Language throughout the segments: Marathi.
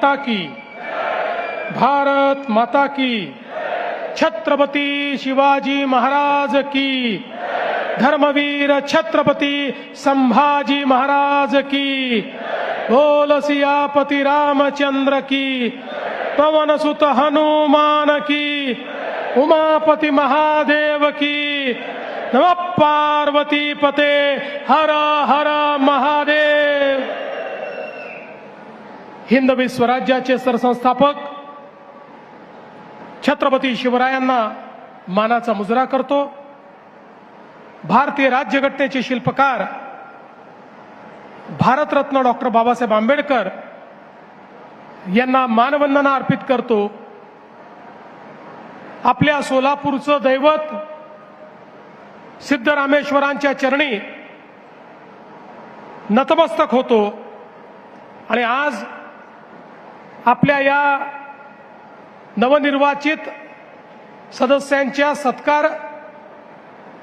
माता की, भारत माता की, छत्रपती शिवाजी महाराज की, धर्मवीर छत्रपती संभाजी महाराज की, बोल सियापति रामचंद्र की, पवन सुत हनुमान की, उमापति महादेव की, नमः पार्वती पते, हर हर महादेव। हिंदवी स्वराज्याचे सरसंस्थापक छत्रपती शिवरायांना मानाचा मुजरा करतो। भारतीय राज्यघटनेचे शिल्पकार भारतरत्न डॉक्टर बाबासाहेब आंबेडकर यांना मानवंदना अर्पित करतो। आपल्या सोलापूरचं दैवत सिद्धरामेश्वरांच्या चरणी नतमस्तक होतो आणि आज आपल्या या नवनिर्वाचित सदस्यांच्या सत्कार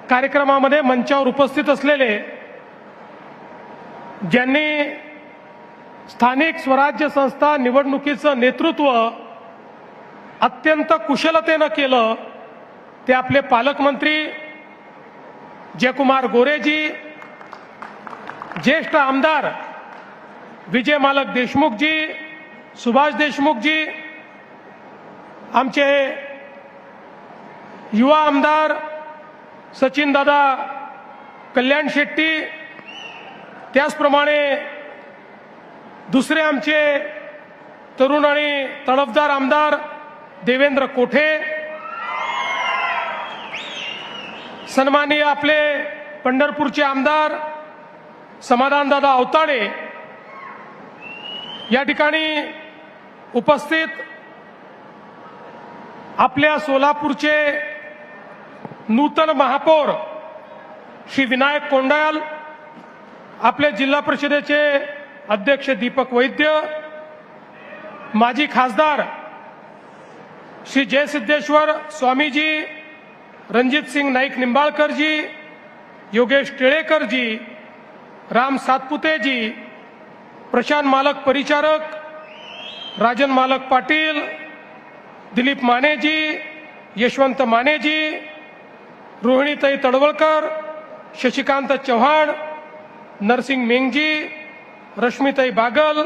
कार्यक्रमामध्ये मंचावर उपस्थित असलेले ज्यांनी स्थानिक स्वराज्य संस्था निवडणुकीचं नेतृत्व अत्यंत कुशलतेनं केलं ते आपले पालकमंत्री जयकुमार गोरेजी, ज्येष्ठ आमदार विजय मालक देशमुखजी, सुभाष देशमुखजी, आमचे युवा आमदार सचिन दादा कल्याण शेट्टी, त्याचप्रमाणे दुसरे आमचे तरुण आणि तडफदार आमदार देवेंद्र कोठे, सन्माननीय आपले पंढरपूरचे आमदार समाधानदादा अवताडे, या ठिकाणी उपस्थित आपल्या सोलापूरचे नूतन महापौर श्री विनायक कोंडाल, आपले जिल्हा परिषदेचे अध्यक्ष दीपक वैद्य, माजी खासदार श्री जयसिद्धेश्वर स्वामीजी, रणजित सिंग नाईक निंबाळकरजी, योगेश टिळेकरजी, राम सातपुतेजी, प्रशांत मालक परिचारक, राजन मालक पाटील, दिलीप मानेजी, यशवंत मानेजी, रोहिणीताई तडवळकर, शशिकांत चव्हाण, नरसिंग मेंगजी, रश्मीताई बागल,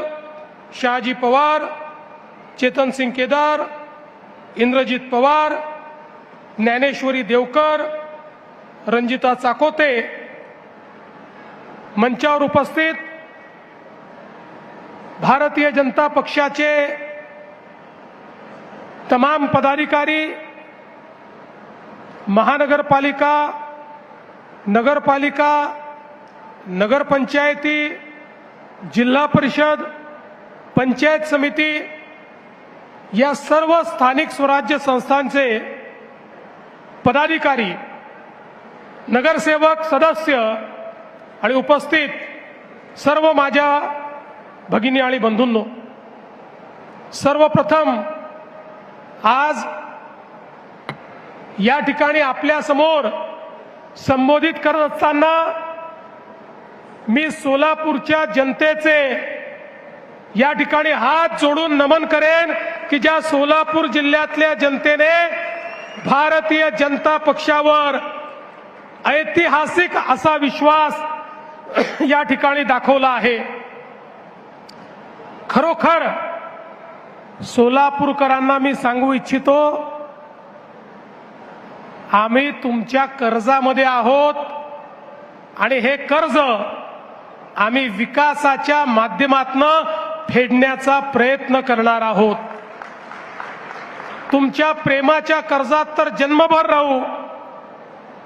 शहाजी पवार, चेतन सिंग केदार, इंद्रजित पवार, ज्ञानेश्वरी देवकर, रंजिता चाकोते, मंचावर उपस्थित भारतीय जनता पक्षाचे तमाम पदाधिकारी, महानगरपालिका, नगरपालिका, नगरपंचायती, जिल्हा परिषद, पंचायत समिती या सर्व स्थानिक स्वराज्य संस्थांचे पदाधिकारी, नगरसेवक, सदस्य आणि उपस्थित सर्व माझ्या भगिनी आणि बंधूंनो, सर्वप्रथम आज या ठिकाणी आपल्या समोर संबोधित करत असताना मी सोलापूरच्या जनतेचे या ठिकाणी हात जोडून नमन करेन की ज्या सोलापूर जिल्ह्यातल्या जनतेने भारतीय जनता पक्षावर ऐतिहासिक असा विश्वास या ठिकाणी दाखवला आहे। खरोखर सोलापूरकरांना मी सांगू इच्छितो, आम्ही तुमच्या कर्जामध्ये आहोत आणि हे कर्ज आम्ही विकासाच्या माध्यमातून फेडण्याचा प्रयत्न करणार आहोत। तुमच्या प्रेमाच्या कर्जात तर जन्मभर राहू,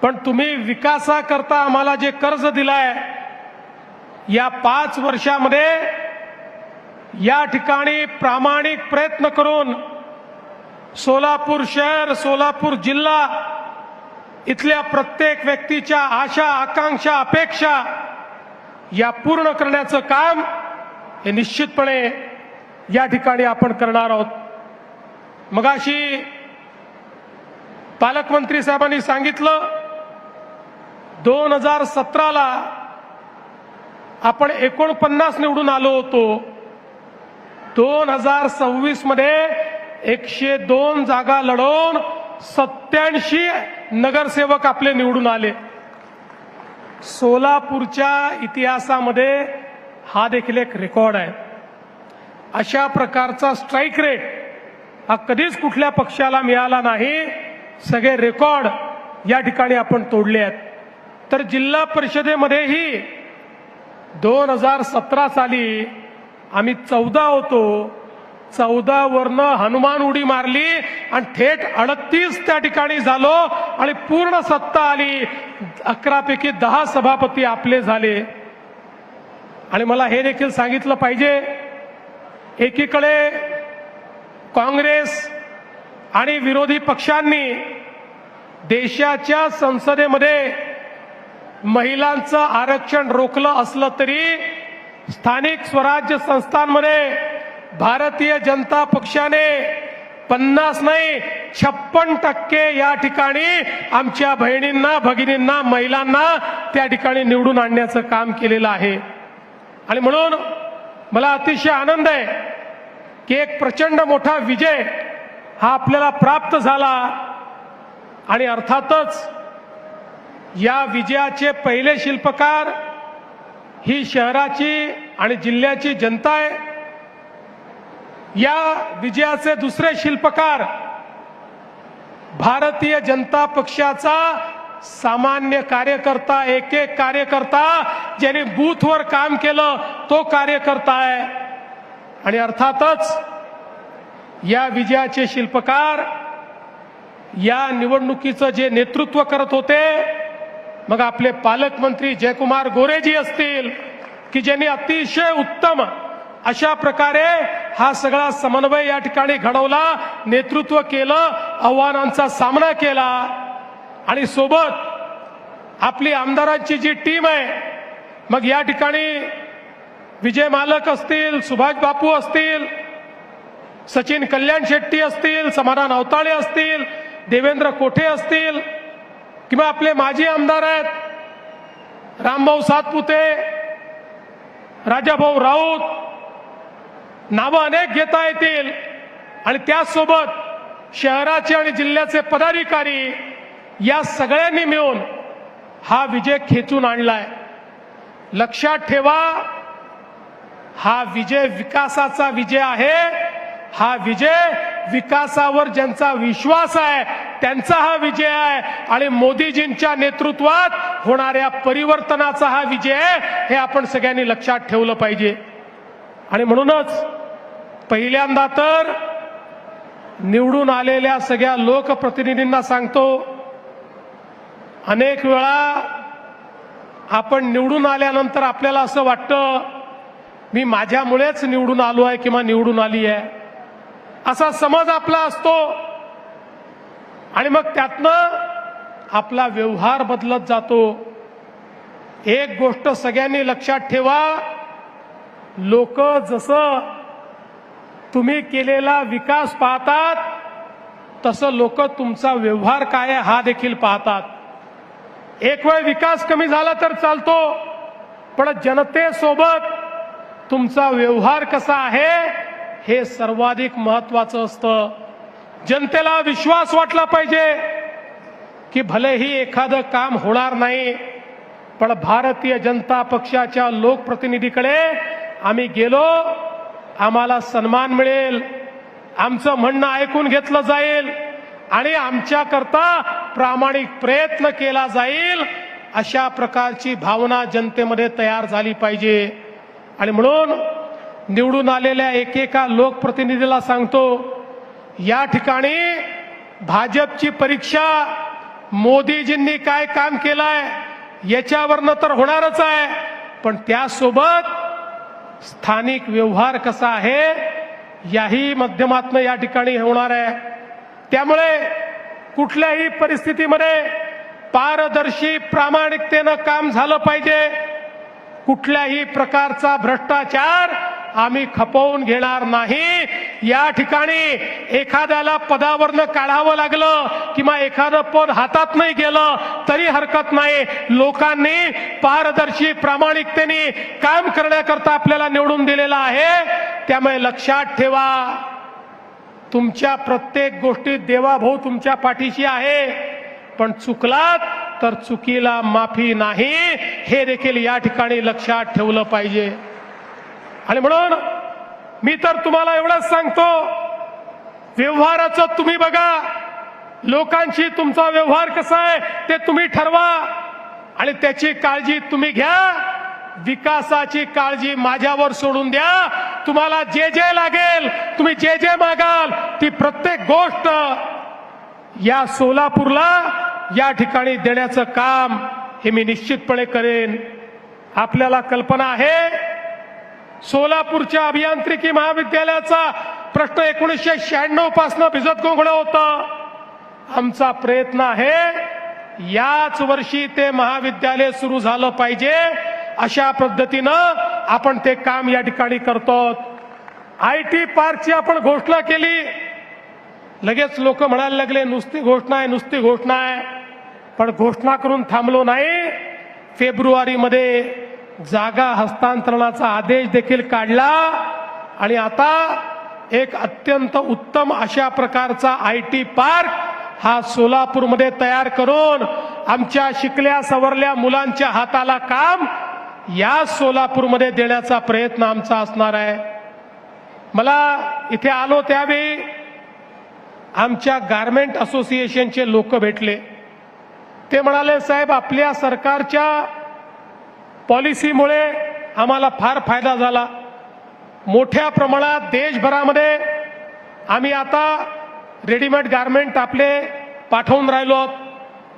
पण तुम्ही विकासाकरता आम्हाला जे कर्ज दिलाय या 5 वर्षामध्ये या ठिकाणी प्रामाणिक प्रयत्न करून सोलापूर शहर, सोलापूर जिल्हा इथल्या प्रत्येक व्यक्तीच्या आशा, आकांक्षा, अपेक्षा या पूर्ण करण्याचं काम हे निश्चितपणे या ठिकाणी आपण करणार आहोत। मगाशी पालकमंत्री साहेबांनी सांगितलं 2017ला आपण 49 निवडून आलो होतो 2026 मध्ये 102 जागा लढवून 87 नगरसेवक आपले निवडून आले। सोलापूरच्या इतिहासामध्ये हा देखील एक रेकॉर्ड आहे। अशा प्रकारचा स्ट्राइक रेट हा कधीच कुठल्या पक्षाला मिळाला नाही। सगळे रेकॉर्ड या ठिकाणी आपण तोडले आहेत। तर जिल्हा परिषदेमध्येही 2017 साली आम्ही 14 होतो, 14 वरनं हनुमान उडी मारली आणि थेट 38 त्या ठिकाणी झालो आणि पूर्ण सत्ता आली। 11 पैकी 10 सभापती आपले झाले। आणि मला हे देखील सांगितलं पाहिजे, एकीकडे काँग्रेस आणि विरोधी पक्षांनी देशाच्या संसदेमध्ये महिलांचं आरक्षण रोखलं असलं तरी स्थानिक स्वराज्य संस्थांमध्ये भारतीय जनता पक्षाने 50 नाही 56% या ठिकाणी आमच्या बहिणींना, भगिनींना, महिलांना त्या ठिकाणी निवडून आणण्याचं काम केलेलं आहे। आणि म्हणून मला अतिशय आनंद आहे की एक प्रचंड मोठा विजय हा आपल्याला प्राप्त झाला। आणि अर्थातच या विजयाचे पहिले शिल्पकार ही शहराची आणि जिल्ह्याची जनता आहे। या विजयाचे दुसरे शिल्पकार भारतीय जनता पक्षाचा सामान्य कार्यकर्ता, एक एक कार्यकर्ता ज्यांनी बूथवर काम केलं तो कार्यकर्ता आहे। आणि अर्थातच या विजयाचे शिल्पकार या निवडणुकीचं जे नेतृत्व करत होते, मग आपले पालकमंत्री जयकुमार गोरेजी असतील की ज्यांनी अतिशय उत्तम अशा प्रकारे हा सगळा समन्वय या ठिकाणी घडवला, नेतृत्व केलं, आव्हानांचा सामना केला। आणि सोबत आपली आमदारांची जी टीम आहे, मग या ठिकाणी विजय मालक असतील, सुभाष बापू असतील, सचिन कल्याण शेट्टी असतील, समाधान अवताळे असतील, देवेंद्र कोठे असतील, किंवा आपले माजी आमदार आहेत रामभाऊ सातपुते, राजाभाऊ राऊत, नावं अनेक घेता येतील। आणि त्याचसोबत शहराचे आणि जिल्ह्याचे पदाधिकारी या सगळ्यांनी मिळून हा विजय खेचून आणलाय। लक्षात ठेवा, हा विजय विकासाचा विजय आहे। हा विजय विकासावर ज्यांचा विश्वास आहे त्यांचा हा विजय आहे आणि मोदीजींच्या नेतृत्वात होणाऱ्या परिवर्तनाचा हा विजय आहे, हे आपण सगळ्यांनी लक्षात ठेवलं पाहिजे। आणि म्हणूनच पहिल्यांदा तर निवडून आलेल्या सगळ्या लोकप्रतिनिधींना सांगतो, अनेक वेळा आपण निवडून आल्यानंतर आपल्याला असं वाटतं मी माझ्यामुळेच निवडून आलो आहे किंवा निवडून आली आहे, असा समज आपला असतो। आणि मग त्यातनं आपला व्यवहार बदलत जातो। एक गोष्ट सगळ्यांनी लक्षात ठेवा, लोक जसं तुम्ही केलेला विकास पाहतात तसं लोक तुमचा व्यवहार काय आहे हा देखील पाहतात। एक वेळ विकास कमी झाला तर चालतो, पण जनतेसोबत तुमचा व्यवहार कसा आहे हे सर्वाधिक महत्त्वाचं असतं। जनतेला विश्वास वाटला पाहिजे की भलेही एखादं काम होणार नाही, पण भारतीय जनता पक्षाच्या लोकप्रतिनिधीकडे आम्ही गेलो, आम्हाला सन्मान मिळेल, आमचं म्हणणं ऐकून घेतलं जाईल आणि आमच्याकरता प्रामाणिक प्रयत्न केला जाईल, अशा प्रकारची भावना जनतेमध्ये तयार झाली पाहिजे। आणि म्हणून निवडून आलेल्या एकेका लोकप्रतिनिधीला सांगतो, या ठिकाणी भाजपची परीक्षा मोदीजींनी काय काम केलंय याच्यावरनं तर होणारच आहे, पण त्यासोबत स्थानिक व्यवहार कसा आहे याही माध्यमातून या ठिकाणी होणार आहे। त्यामुळे कुठल्याही परिस्थितीमध्ये पारदर्शी प्रामाणिकतेनं काम झालं पाहिजे। कुठल्याही प्रकारचा भ्रष्टाचार आम्ही खपवून घेणार नाही। या ठिकाणी एखाद्याला पदावरनं काढावं लागलं किंवा एखादं पद हातात नाही गेलं तरी हरकत नाही। लोकांनी पारदर्शी प्रामाणिकतेने काम करण्याकरता आपल्याला निवडून दिलेलं आहे त्यामुळे लक्षात ठेवा, तुमच्या प्रत्येक गोष्टीत देवाभाऊ तुमच्या पाठीशी आहे, पण चुकलात तर चुकीला माफी नाही, हे देखील या ठिकाणी लक्षात ठेवलं पाहिजे. आणि म्हणून मी तर तुम्हाला एवढंच सांगतो, व्यवहाराचं तुम्ही बघा, लोकांशी तुमचा व्यवहार कसा आहे ते तुम्ही ठरवा आणि त्याची काळजी तुम्ही घ्या. विकासाची काळजी माझ्यावर सोडून द्या. तुम्हाला जे जे लागेल, तुम्ही जे जे मागाल, ती प्रत्येक गोष्ट या सोलापूरला या ठिकाणी देण्याचं काम हे मी निश्चितपणे करेन. आपल्याला कल्पना आहे, सोलापूरच्या अभियांत्रिकी महाविद्यालयाचा प्रश्न 1996 पासून भिजत गोंगळ होता. आमचा प्रयत्न आहे याच वर्षी ते महाविद्यालय सुरू झालं पाहिजे, अशा पद्धतीनं आपण ते काम या ठिकाणी करतो. IT पार्कची आपण घोषणा केली, लगेच लोक म्हणायला लागले नुसती घोषणा आहे, नुसती घोषणा आहे. पण घोषणा करून थांबलो नाही. फेब्रुवारीमध्ये जागा हस्तांतरणाचा आदेश देखील काढला आणि आता एक अत्यंत उत्तम अशा प्रकारचा IT पार्क हा सोलापूरमध्ये तयार करून आमच्या शिकल्या सवरल्या मुलांच्या हाताला काम या सोलापूरमध्ये देण्याचा प्रयत्न आमचा असणार आहे. मला इथे आलो त्यावेळी आमच्या गारमेंट असोसिएशनचे लोक भेटले. ते म्हणाले, साहेब आपल्या सरकारच्या पॉलिसीमुळे आम्हाला फार फायदा झाला. मोठ्या प्रमाणात देशभरामध्ये आम्ही आता रेडीमेड गारमेंट आपले पाठवून राहिलो,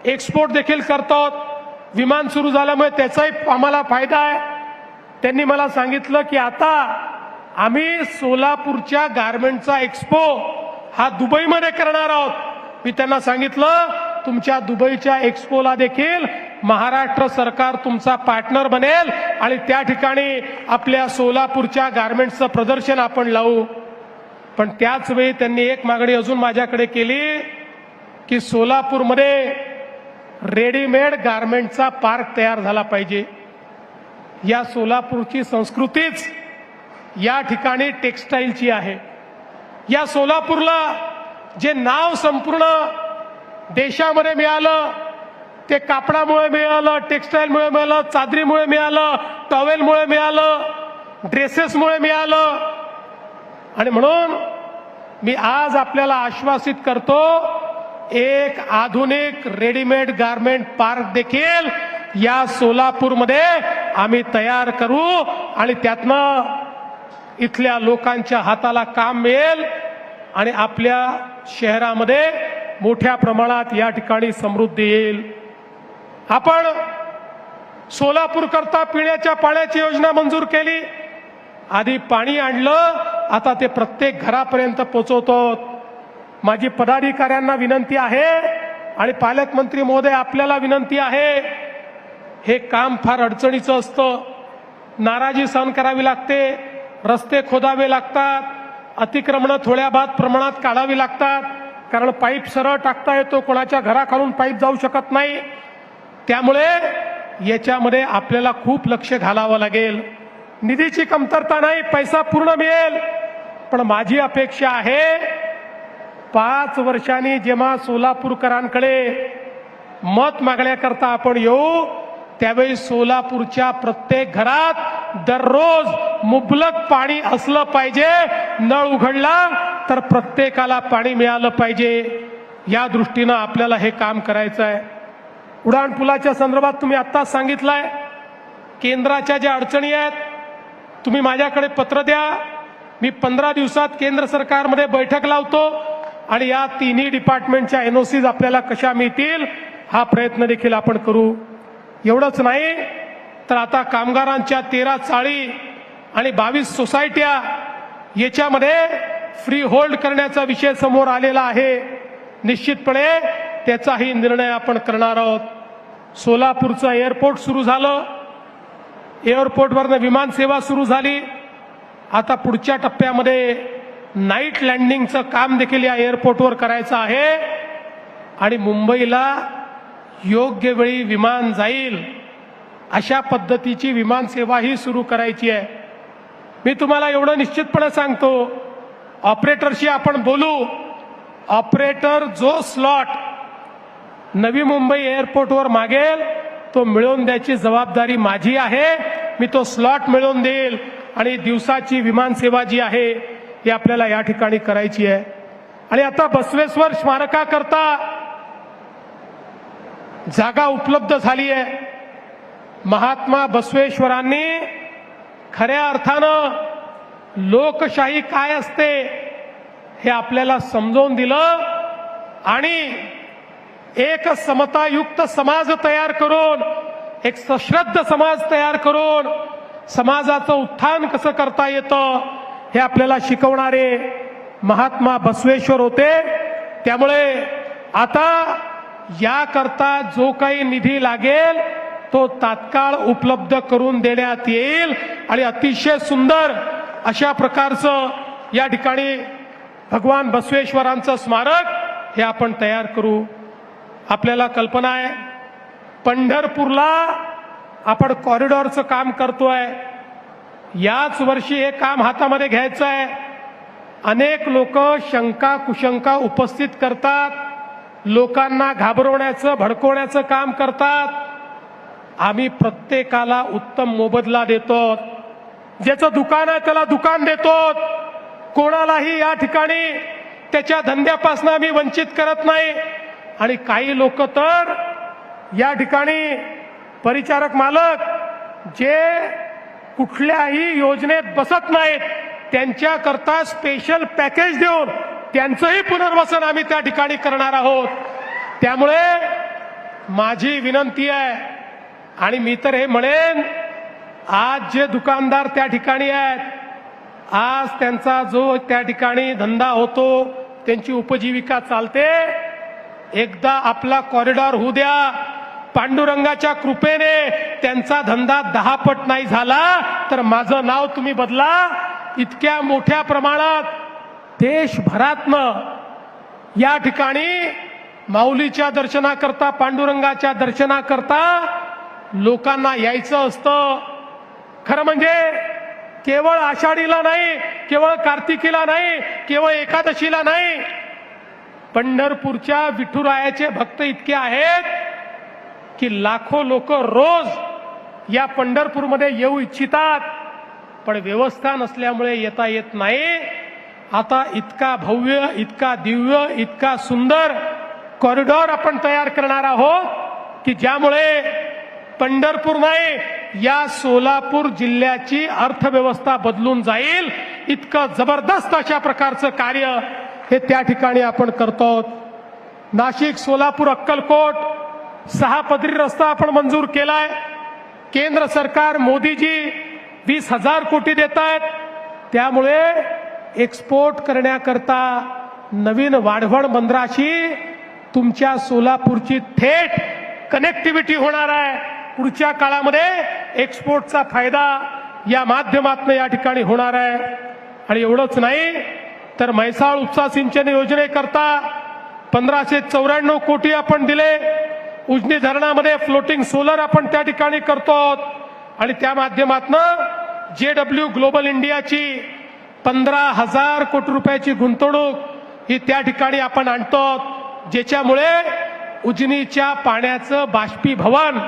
एक्सपोर्ट देखील करतो. विमान सुरू झाल्यामुळे त्याचाही आम्हाला फायदा आहे. त्यांनी मला सांगितलं की आता आम्ही सोलापूरच्या गारमेंटचा एक्सपो हा दुबईमध्ये करणार आहोत. मी त्यांना सांगितलं, तुमच्या दुबईच्या एक्सपोला देखील महाराष्ट्र सरकार तुमचा पार्टनर बनेल आणि त्या ठिकाणी आपल्या सोलापूरच्या गारमेंट्सचं प्रदर्शन आपण लावू. पण त्याच वेळी त्यांनी एक मागणी अजून माझ्याकडे केली की सोलापूरमध्ये रेडीमेड गारमेंटचा पार्क तयार झाला पाहिजे. या सोलापूरची संस्कृतीच या ठिकाणी टेक्सटाईलची आहे. या सोलापूरला जे नाव संपूर्ण देशामध्ये मिळालं ते कापडामुळे मिळालं, टेक्सटाईलमुळे मिळालं, चादरीमुळे मिळालं, टॉवेलमुळे मिळालं, ड्रेसेसमुळे मिळालं. आणि म्हणून मी आज आपल्याला आश्वासित करतो, एक आधुनिक रेडीमेड गारमेंट पार्क देखील या सोलापूरमध्ये आम्ही तयार करू आणि त्यातनं इथल्या लोकांच्या हाताला काम मिळेल आणि आपल्या शहरामध्ये मोठ्या प्रमाणात या ठिकाणी समृद्धी येईल. आपण सोलापूर करता पिण्याच्या पाण्याची योजना मंजूर केली. आधी पाणी आणलं, आता ते प्रत्येक घरापर्यंत पोहोचवतो. माझी पदाधिकाऱ्यांना विनंती आहे आणि पालकमंत्री महोदय आपल्याला विनंती आहे, हे काम फार अडचणीचं असतं. नाराजी सहन करावी लागते, रस्ते खोदावे लागतात, अतिक्रमणं थोड्या बाद प्रमाणात काढावी लागतात, कारण पाईप सरळ टाकता येतो, कोणाच्या घराखालून पाईप जाऊ शकत नाही. त्यामुळे याच्यामध्ये आपल्याला खूप लक्ष घालावं लागेल. निधीची कमतरता नाही, पैसा पूर्ण मिळेल. पण माझी अपेक्षा आहे 5 वर्षांनी जेव्हा सोलापूरकरांकडे मत मागण्याकरता आपण येऊ, त्यावेळी सोलापूरच्या प्रत्येक घरात दररोज मुबलक पाणी असलं पाहिजे. नळ उघडला तर प्रत्येकाला पाणी मिळालं पाहिजे. या दृष्टीनं आपल्याला हे काम करायचं आहे. उडाण पुलाच्या संदर्भात तुम्ही आत्ताच सांगितलंय, केंद्राच्या ज्या अडचणी आहेत तुम्ही माझ्याकडे पत्र द्या. मी 15 दिवसात केंद्र सरकारमध्ये बैठक लावतो आणि या तिन्ही डिपार्टमेंटच्या NOCs आपल्याला कशा मिळतील हा प्रयत्न देखील आपण करू. एवढंच नाही तर आता कामगारांच्या 13 चाळी आणि 22 सोसायट्या याच्यामध्ये फ्री होल्ड करण्याचा विषय समोर आलेला आहे. निश्चितपणे त्याचाही निर्णय आपण करणार आहोत. सोलापूरचं एअरपोर्ट सुरू झालं, एअरपोर्टवरनं विमान सेवा सुरू झाली. आता पुढच्या टप्प्यामध्ये नाईट लँडिंगचं काम देखील या एअरपोर्टवर करायचं आहे आणि मुंबईला योग्य वेळी विमान जाईल अशा पद्धतीची विमान सेवाही सुरू करायची आहे. मी तुम्हाला एवढं निश्चितपणे सांगतो, ऑपरेटरशी आपण बोलू. ऑपरेटर जो स्लॉट नवी मुंबई एअरपोर्टवर मागेल तो मिळवून द्यायची जबाबदारी माझी आहे. मी तो स्लॉट मिळवून देईल आणि दिवसाची विमान सेवा जी आहे ही आपल्याला या ठिकाणी करायची आहे. आणि आता बसवेश्वर स्मारकाकरता जागा उपलब्ध झाली आहे. महात्मा बसवेश्वरांनी खऱ्या अर्थानं लोकशाही काय असते हे आपल्याला समजावून दिलं आणि एक समतायुक्त समाज तयार करून, एक सश्रद्ध समाज तयार करून समाजाचं उत्थान कसं करता येतं हे आपल्याला शिकवणारे महात्मा बसवेश्वर होते. त्यामुळे आता याकरता जो काही निधी लागेल तो तात्काळ उपलब्ध करून देण्यात येईल आणि अतिशय सुंदर अशा प्रकारचं या ठिकाणी भगवान बसवेश्वरांचं स्मारक हे आपण तयार करू. आपल्याला कल्पना आहे, पंढरपूरला आपण कॉरिडॉरचं काम करतोय. याच वर्षी हे काम हातामध्ये घ्यायचं आहे. अनेक लोक शंका कुशंका उपस्थित करतात, लोकांना घाबरवण्याचं भडकवण्याचं काम करतात. आम्ही प्रत्येकाला उत्तम मोबदला देतो. ज्याचं दुकान आहे त्याला दुकान देतो. कोणालाही या ठिकाणी त्याच्या धंद्यापासून आम्ही वंचित करत नाही. आणि काही लोक तर या ठिकाणी परिचारक मालक जे कुठल्याही योजनेत बसत नाहीत त्यांच्याकरता स्पेशल पॅकेज देऊन त्यांचंही पुनर्वसन आम्ही त्या ठिकाणी करणार आहोत. त्यामुळे माझी विनंती आहे आणि मी तर हे म्हणेन, आज जे दुकानदार त्या ठिकाणी आहेत, आज त्यांचा जो त्या ठिकाणी धंदा होतो, त्यांची उपजीविका चालते, एकदा आपला कॉरिडॉर होऊ द्या. पांडुरंगाच्या कृपेने त्यांचा धंदा 10 पट नाही झाला तर माझं नाव तुम्ही बदला. इतक्या मोठ्या प्रमाणात देशभरातनं या ठिकाणी माऊलीच्या दर्शनाकरता, पांडुरंगाच्या दर्शनाकरता लोकांना यायचं असतं. खरं म्हणजे केवळ आषाढीला नाही, केवळ कार्तिकीला नाही, केवळ एकादशीला नाही. पंढरपूरच्या विठुरायाचे भक्त इतके आहेत की लाखो लोक रोज या पंढरपूरमध्ये येऊ इच्छितात, पण व्यवस्था नसल्यामुळे येता येत नाही. आता इतका भव्य, इतका दिव्य, इतका सुंदर कॉरिडॉर आपण तयार करणार आहोत की ज्यामुळे पंढरपूर नाही, या सोलापूर जिल्ह्याची अर्थव्यवस्था बदलून जाईल. इतकं जबरदस्त अशा प्रकारचं कार्य हे त्या ठिकाणी आपण करतो. नाशिक, सोलापूर, अक्कलकोट 6 पदरी रस्ता आपण मंजूर केलाय. केंद्र सरकार मोदीजी 20,000 कोटी देत आहेत. त्यामुळे एक्सपोर्ट करण्याकरता नवीन वाढवण बंदराशी तुमच्या सोलापूरची थेट कनेक्टिव्हिटी होणार आहे. पुढच्या काळामध्ये एक्सपोर्टचा फायदा या माध्यमातून या ठिकाणी होणार आहे. आणि एवढंच नाही तर म्हैसाळ उपसा सिंचन योजनेकरता 1594 कोटी आपण दिले. उजनी धरणामध्ये फ्लोटिंग सोलर आपण त्या ठिकाणी करतो आणि त्या माध्यमातून JW ग्लोबल इंडियाची 15,000 कोटी रुपयाची गुंतवणूक ही त्या ठिकाणी आपण आणतो, ज्याच्यामुळे उजनीच्या पाण्याचं बाष्पीभवन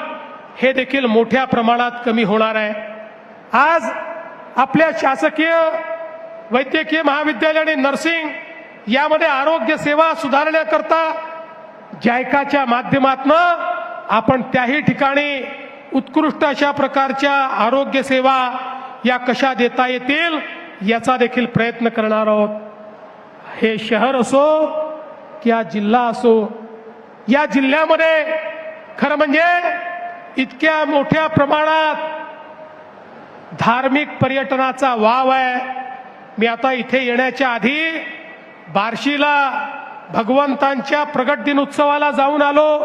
हे देखील मोठ्या प्रमाणात कमी होणार आहे. आज आपल्या शासकीय वैद्यकीय महाविद्यालय आणि नर्सिंग यामध्ये आरोग्य सेवा सुधारण्याकरता जायकाच्या माध्यमातून आपण त्याही ठिकाणी उत्कृष्ट अशा प्रकारच्या आरोग्य सेवा या कशा देता येतील याचा देखील प्रयत्न करणार आहोत. हे शहर असो किंवा जिल्हा असो, या जिल्ह्यामध्ये खरं म्हणजे इतक्या मोठ्या प्रमाणात धार्मिक पर्यटनाचा वाव आहे. मी आता इथे येण्याच्या आधी बार्शीला भगवंतांच्या प्रगट दिन उत्सवाला जाऊन आलो.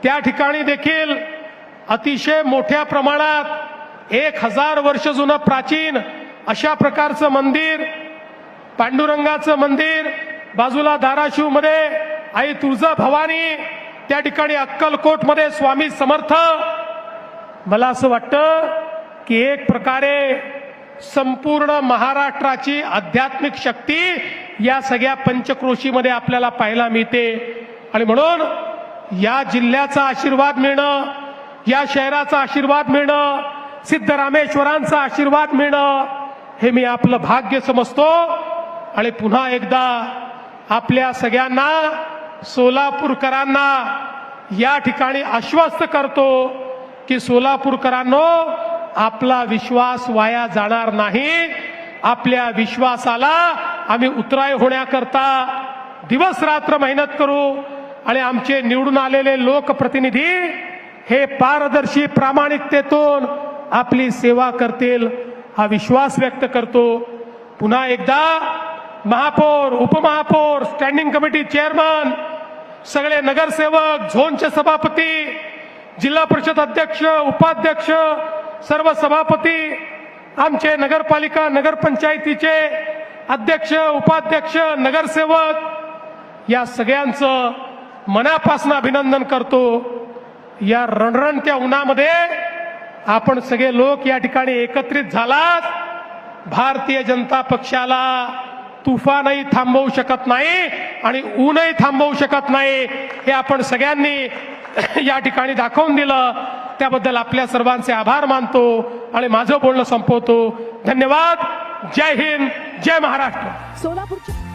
त्या ठिकाणी देखील अतिशय मोठ्या प्रमाणात 1000 वर्ष जुनं प्राचीन अशा प्रकारचं मंदिर, पांडुरंगाचं मंदिर, बाजूला धाराशिव मध्ये आई तुळजा भवानी, त्या ठिकाणी अक्कलकोट मध्ये स्वामी समर्थ. मला असं वाटतं की एक प्रकारे संपूर्ण महाराष्ट्राची आध्यात्मिक शक्ती या सगळ्या पंचक्रोशीमध्ये आपल्याला पाहायला मिळते. आणि म्हणून या जिल्ह्याचा आशीर्वाद मिळणं, या शहराचा आशीर्वाद मिळणं, सिद्धरामेश्वरांचा आशीर्वाद मिळणं हे मी आपलं भाग्य समजतो. आणि पुन्हा एकदा आपल्या सगळ्यांना, सोलापूरकरांना या ठिकाणी आश्वस्त करतो की सोलापूरकरांनो, आपला विश्वास वाया जाणार नाही. आपल्या विश्वासाला आम्ही उतराई होण्याकरता दिवस रात्र मेहनत करू. आणि आमचे निवडून आलेले लोकप्रतिनिधी हे पारदर्शी प्रामाणिकतेतून आपली सेवा करतील हा विश्वास व्यक्त करतो. पुन्हा एकदा महापौर, उपमहापौर, स्टँडिंग कमिटी चेअरमन, सगळे नगरसेवक, झोनचे सभापती, जिल्हा परिषद अध्यक्ष, उपाध्यक्ष, सर्व सभापती, आमचे नगरपालिका नगरपंचायतीचे अध्यक्ष, उपाध्यक्ष, नगरसेवक या सगळ्यांचं मनापासून अभिनंदन करतो. या रणरणत्या उन्हामध्ये आपण सगळे लोक या ठिकाणी एकत्रित झालात. भारतीय जनता पक्षाला तुफानही थांबवू शकत नाही आणि ऊनही थांबवू शकत नाही हे आपण सगळ्यांनी या ठिकाणी दाखवून दिलं. त्याबद्दल आपल्या सर्वांचे आभार मानतो आणि माझं बोलणं संपवतो. धन्यवाद. जय हिंद, जय महाराष्ट्र. सोलापूरच्या